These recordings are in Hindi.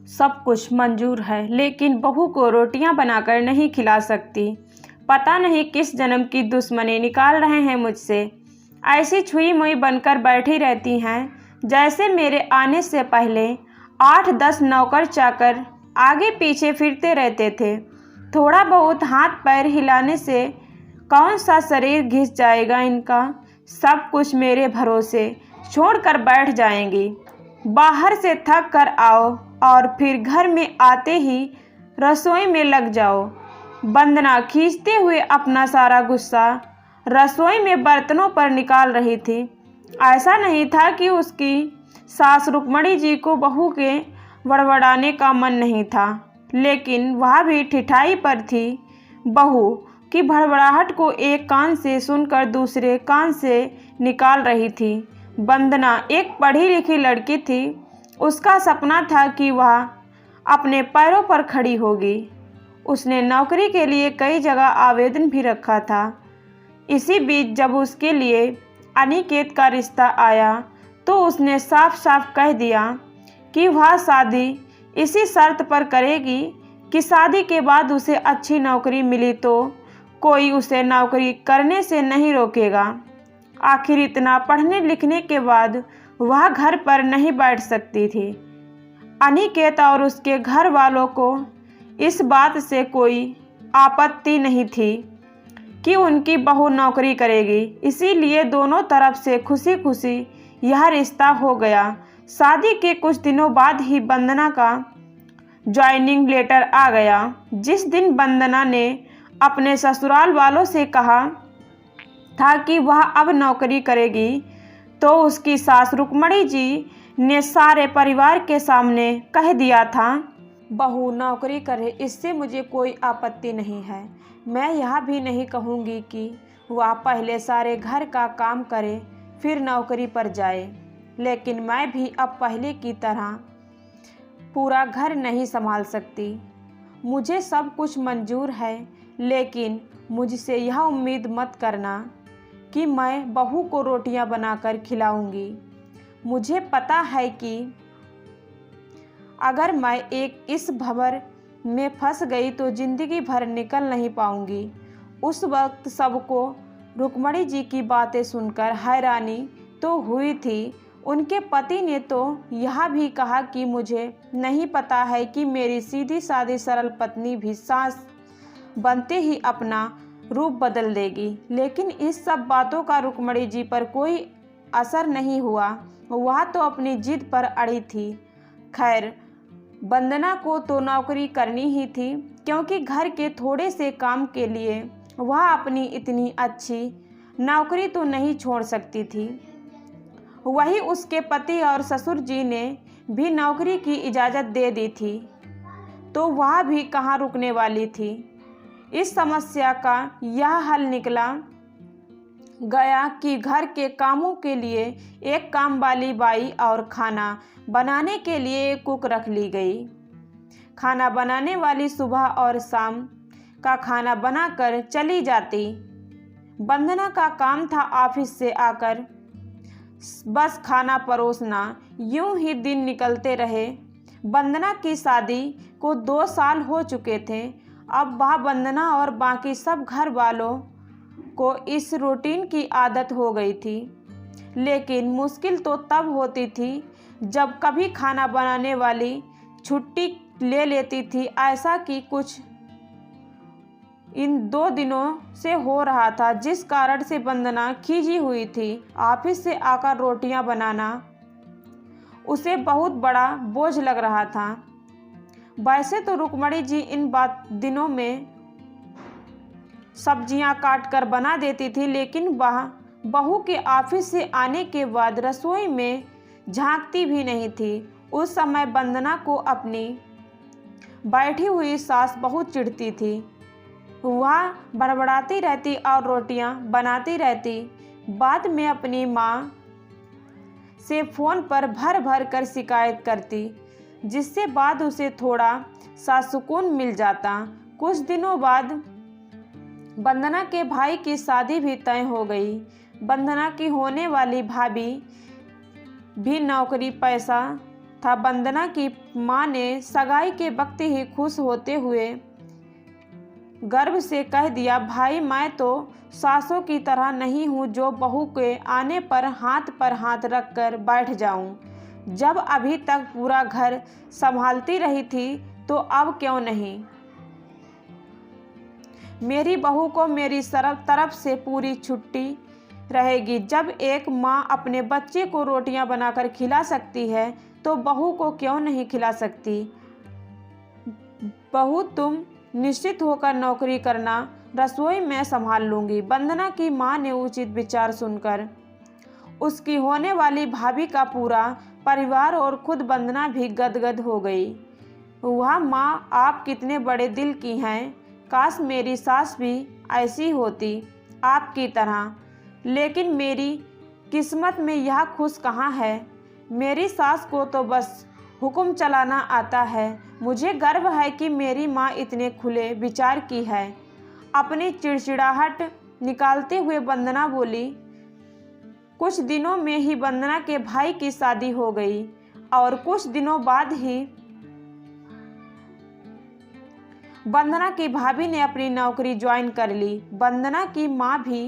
सब कुछ मंजूर है, लेकिन बहू को रोटियां बनाकर नहीं खिला सकती। पता नहीं किस जन्म की दुश्मनी निकाल रहे हैं मुझसे। ऐसी छुई मुई बनकर बैठी रहती हैं जैसे मेरे आने से पहले 8-10 नौकर चाकर आगे पीछे फिरते रहते थे। थोड़ा बहुत हाथ पैर हिलाने से कौन सा शरीर घिस जाएगा इनका। सब कुछ मेरे भरोसे छोड़कर बैठ जाएंगी। बाहर से थक कर आओ और फिर घर में आते ही रसोई में लग जाओ। वंदना खींचते हुए अपना सारा गुस्सा रसोई में बर्तनों पर निकाल रही थी। ऐसा नहीं था कि उसकी सास रुक्मणी जी को बहू के बड़बड़ाने का मन नहीं था, लेकिन वह भी ठिठाई पर थी। बहू की भड़बड़ाहट को एक कान से सुनकर दूसरे कान से निकाल रही थी। वंदना एक पढ़ी लिखी लड़की थी। उसका सपना था कि वह अपने पैरों पर खड़ी होगी। उसने नौकरी के लिए कई जगह आवेदन भी रखा था। इसी बीच जब उसके लिए अनिकेत का रिश्ता आया तो उसने साफ साफ कह दिया कि वह शादी इसी शर्त पर करेगी कि शादी के बाद उसे अच्छी नौकरी मिली तो कोई उसे नौकरी करने से नहीं रोकेगा। आखिर इतना पढ़ने लिखने के बाद वह घर पर नहीं बैठ सकती थी। अनिकेत और उसके घर वालों को इस बात से कोई आपत्ति नहीं थी कि उनकी बहू नौकरी करेगी, इसीलिए दोनों तरफ से खुशी खुशी यह रिश्ता हो गया। शादी के कुछ दिनों बाद ही वंदना का ज्वाइनिंग लेटर आ गया। जिस दिन वंदना ने अपने ससुराल वालों से कहा था कि वह अब नौकरी करेगी, तो उसकी सास रुक्मणी जी ने सारे परिवार के सामने कह दिया था, बहू नौकरी करे इससे मुझे कोई आपत्ति नहीं है। मैं यह भी नहीं कहूँगी कि वह पहले सारे घर का काम करे फिर नौकरी पर जाए, लेकिन मैं भी अब पहले की तरह पूरा घर नहीं संभाल सकती। मुझे सब कुछ मंजूर है, लेकिन मुझसे यह उम्मीद मत करना कि मैं बहू को रोटियां बनाकर खिलाऊंगी। मुझे पता है कि अगर मैं एक इस भंवर में फंस गई तो जिंदगी भर निकल नहीं पाऊंगी। उस वक्त सबको रुक्मणी जी की बातें सुनकर हैरानी तो हुई थी। उनके पति ने तो यह भी कहा कि मुझे नहीं पता है कि मेरी सीधी सादी सरल पत्नी भी सास बनते ही अपना रूप बदल देगी, लेकिन इस सब बातों का रुक्मणी जी पर कोई असर नहीं हुआ। वह तो अपनी जिद पर अड़ी थी। खैर, वंदना को तो नौकरी करनी ही थी, क्योंकि घर के थोड़े से काम के लिए वह अपनी इतनी अच्छी नौकरी तो नहीं छोड़ सकती थी। वही उसके पति और ससुर जी ने भी नौकरी की इजाज़त दे दी थी, तो वह भी कहाँ रुकने वाली थी। इस समस्या का यह हल निकला गया कि घर के कामों के लिए एक काम वाली बाई और खाना बनाने के लिए एक कुक रख ली गई। खाना बनाने वाली सुबह और शाम का खाना बनाकर चली जाती। वंदना का काम था ऑफिस से आकर बस खाना परोसना। यूं ही दिन निकलते रहे। वंदना की शादी को 2 साल हो चुके थे। अब वह वंदना और बाकी सब घर वालों को इस रूटीन की आदत हो गई थी, लेकिन मुश्किल तो तब होती थी जब कभी खाना बनाने वाली छुट्टी ले लेती थी। ऐसा कि कुछ इन 2 दिनों से हो रहा था, जिस कारण से वंदना खींची हुई थी। ऑफिस से आकर रोटियां बनाना उसे बहुत बड़ा बोझ लग रहा था। वैसे तो रुक्मणी जी इन दिनों में सब्जियां काट कर बना देती थी, लेकिन वह बहू के ऑफिस से आने के बाद रसोई में झांकती भी नहीं थी। उस समय वंदना को अपनी बैठी हुई सास बहुत चिढ़ती थी। वह बड़बड़ाती रहती और रोटियां बनाती रहती। बाद में अपनी माँ से फ़ोन पर भर भर कर शिकायत करती, जिससे बाद उसे थोड़ा सा सुकून मिल जाता। कुछ दिनों बाद वंदना के भाई की शादी भी तय हो गई। वंदना की होने वाली भाभी भी नौकरी पैसा था। वंदना की माँ ने सगाई के वक्त ही खुश होते हुए गर्व से कह दिया, भाई मैं तो सासों की तरह नहीं हूँ जो बहू के आने पर हाथ रखकर बैठ जाऊँ। जब अभी तक पूरा घर संभालती रही थी तो अब क्यों नहीं। मेरी बहू को मेरी तरफ से पूरी छुट्टी रहेगी। जब एक माँ अपने बच्चे को रोटियां बनाकर खिला सकती है तो बहू को क्यों नहीं खिला सकती। बहू तुम निश्चित होकर नौकरी करना, रसोई मैं संभाल लूंगी। वंदना की माँ ने उचित विचार सुनकर उसकी होने वाली भाभी का पूरा परिवार और खुद वंदना भी गदगद हो गई। वह माँ आप कितने बड़े दिल की हैं, काश मेरी सास भी ऐसी होती आपकी तरह। लेकिन मेरी किस्मत में यह खुश कहाँ है। मेरी सास को तो बस हुक्म चलाना आता है। मुझे गर्व है कि मेरी माँ इतने खुले विचार की है। अपनी चिड़चिड़ाहट निकालते हुए वंदना बोली। कुछ दिनों में ही वंदना के भाई की शादी हो गई और कुछ दिनों बाद ही वंदना की भाभी ने अपनी नौकरी ज्वाइन कर ली। वंदना की माँ भी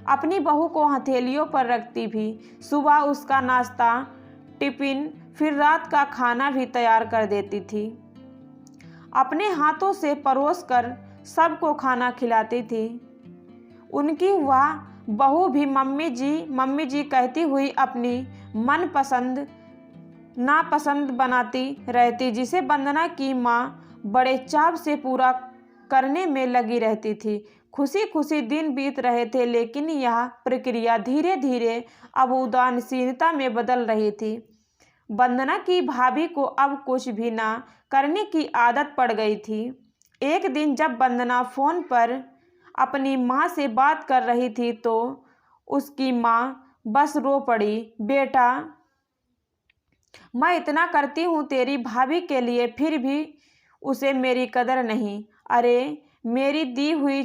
अपनी बहू को हथेलियों पर रखती भी। सुबह उसका नाश्ता, टिफिन, फिर रात का खाना भी तैयार कर देती थी। अपने हाथों से परोस कर सबको खाना खिलाती थी। उनकी वह बहू भी मम्मी जी कहती हुई अपनी मनपसंद नापसंद बनाती रहती, जिसे वंदना की माँ बड़े चाव से पूरा करने में लगी रहती थी। खुशी खुशी दिन बीत रहे थे, लेकिन यह प्रक्रिया धीरे धीरे अब उदासीनता में बदल रही थी। वंदना की भाभी को अब कुछ भी ना करने की आदत पड़ गई थी। एक दिन जब वंदना फोन पर अपनी माँ से बात कर रही थी तो उसकी माँ बस रो पड़ी। बेटा, मैं इतना करती हूँ तेरी भाभी के लिए, फिर भी उसे मेरी कदर नहीं। अरे, मेरी दी हुई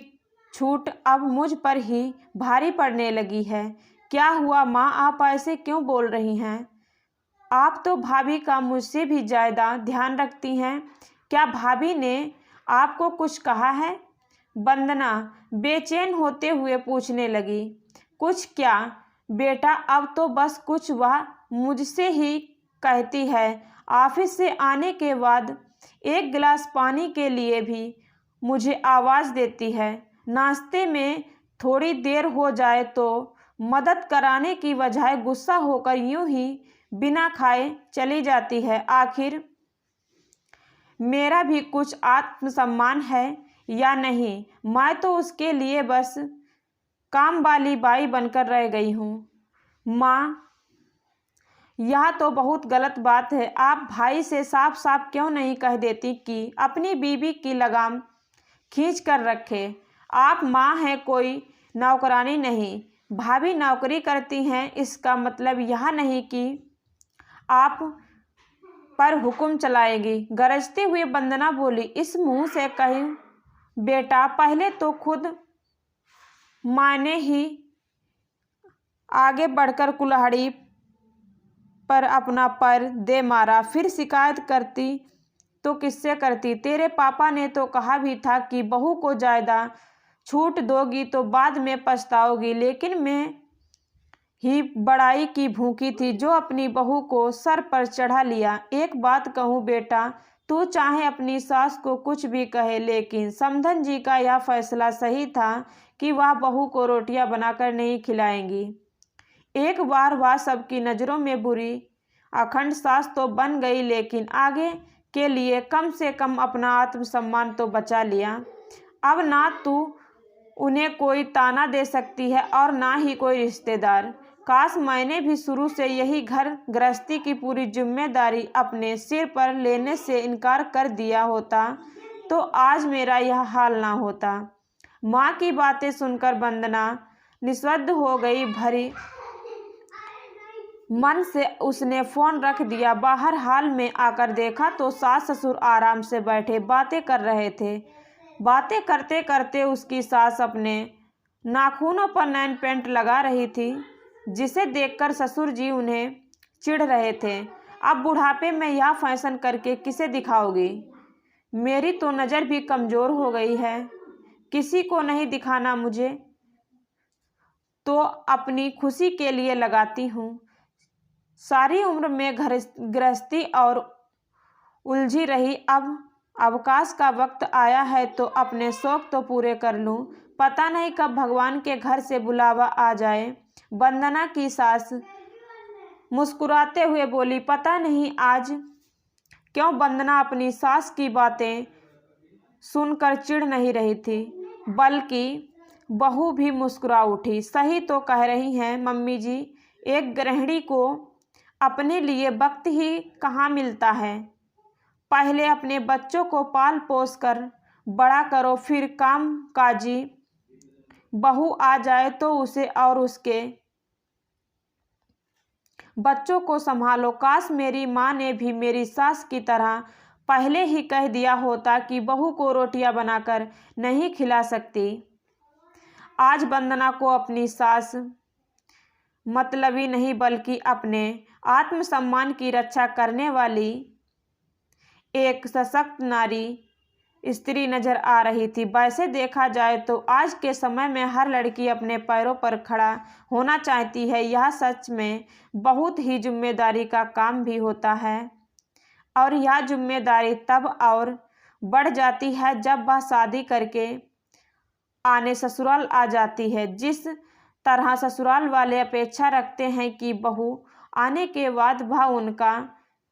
छूट अब मुझ पर ही भारी पड़ने लगी है। क्या हुआ माँ, आप ऐसे क्यों बोल रही हैं? आप तो भाभी का मुझसे भी ज़्यादा ध्यान रखती हैं। क्या भाभी ने आपको कुछ कहा है? वंदना बेचैन होते हुए पूछने लगी। कुछ क्या बेटा, अब तो बस कुछ वह मुझसे ही कहती है। ऑफिस से आने के बाद एक गिलास पानी के लिए भी मुझे आवाज़ देती है। नाश्ते में थोड़ी देर हो जाए तो मदद कराने की बजाय गुस्सा होकर यूं ही बिना खाए चली जाती है। आखिर मेरा भी कुछ आत्मसम्मान है या नहीं? मैं तो उसके लिए बस काम वाली बाई बनकर रह गई हूँ। माँ, यह तो बहुत गलत बात है। आप भाई से साफ साफ क्यों नहीं कह देती कि अपनी बीवी की लगाम खींच कर रखे? आप माँ हैं, कोई नौकरानी नहीं। भाभी नौकरी करती हैं, इसका मतलब यह नहीं कि आप पर हुक्म चलाएगी। गरजते हुए वंदना बोली। इस मुंह से कही बेटा, पहले तो खुद माने ही आगे बढ़कर कुल्हाड़ी पर अपना पैर दे मारा। फिर शिकायत करती तो किससे करती? तेरे पापा ने तो कहा भी था कि बहू को ज़्यादा छूट दोगी तो बाद में पछताओगी, लेकिन मैं ही बड़ाई की भूखी थी जो अपनी बहू को सर पर चढ़ा लिया। एक बात कहूँ बेटा, तू चाहे अपनी सास को कुछ भी कहे, लेकिन समधन जी का यह फैसला सही था कि वह बहू को रोटियां बनाकर नहीं खिलाएंगी। एक बार वह सबकी नज़रों में बुरी अखंड सास तो बन गई, लेकिन आगे के लिए कम से कम अपना आत्मसम्मान तो बचा लिया। अब ना तू उन्हें कोई ताना दे सकती है और ना ही कोई रिश्तेदार। काश मैंने भी शुरू से यही घर गृहस्थी की पूरी जिम्मेदारी अपने सिर पर लेने से इनकार कर दिया होता तो आज मेरा यह हाल ना होता। माँ की बातें सुनकर वंदना निशब्द हो गई। भरी मन से उसने फोन रख दिया। बाहर हाल में आकर देखा तो सास ससुर आराम से बैठे बातें कर रहे थे। बातें करते करते उसकी सास अपने नाखूनों पर नैन पेंट लगा रही थी, जिसे देखकर ससुर जी उन्हें चिढ़ रहे थे। अब बुढ़ापे में यह फैशन करके किसे दिखाओगी? मेरी तो नज़र भी कमज़ोर हो गई है, किसी को नहीं दिखाना मुझे, तो अपनी खुशी के लिए लगाती हूँ। सारी उम्र में गृहस्थी और उलझी रही, अब अवकाश का वक्त आया है तो अपने शौक तो पूरे कर लूँ। पता नहीं कब भगवान के घर से बुलावा आ जाए। वंदना की सास मुस्कुराते हुए बोली। पता नहीं आज क्यों वंदना अपनी सास की बातें सुनकर चिढ़ नहीं रही थी, बल्कि बहू भी मुस्कुरा उठी। सही तो कह रही हैं मम्मी जी, एक गृहिणी को अपने लिए वक्त ही कहाँ मिलता है। पहले अपने बच्चों को पाल पोस कर बड़ा करो, फिर काम काजी बहू आ जाए तो उसे और उसके बच्चों को संभालो। काश मेरी माँ ने भी मेरी सास की तरह पहले ही कह दिया होता कि बहू को रोटियां बनाकर नहीं खिला सकती। आज वंदना को अपनी सास मतलबी नहीं बल्कि अपने आत्मसम्मान की रक्षा करने वाली एक सशक्त नारी स्त्री नजर आ रही थी। वैसे देखा जाए तो आज के समय में हर लड़की अपने पैरों पर खड़ा होना चाहती है। यह सच में बहुत ही जिम्मेदारी का काम भी होता है, और यह जिम्मेदारी तब और बढ़ जाती है जब वह शादी करके आने ससुराल आ जाती है। जिस तरह ससुराल वाले अपेक्षा रखते हैं कि बहू आने के बाद वह उनका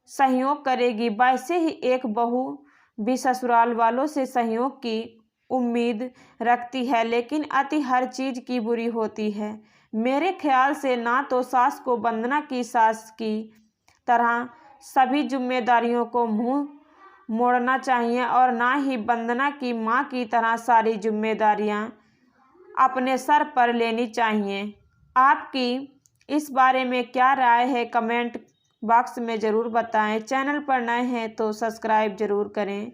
सहयोग करेगी, वैसे ही एक बहू भी ससुराल वालों से सहयोग की उम्मीद रखती है। लेकिन अति हर चीज़ की बुरी होती है। मेरे ख्याल से ना तो सास को वंदना की सास की तरह सभी जिम्मेदारियों को मुंह मोड़ना चाहिए, और ना ही वंदना की माँ की तरह सारी जिम्मेदारियाँ अपने सर पर लेनी चाहिए। आपकी इस बारे में क्या राय है, कमेंट बॉक्स में ज़रूर बताएं। चैनल पर नए हैं तो सब्सक्राइब ज़रूर करें।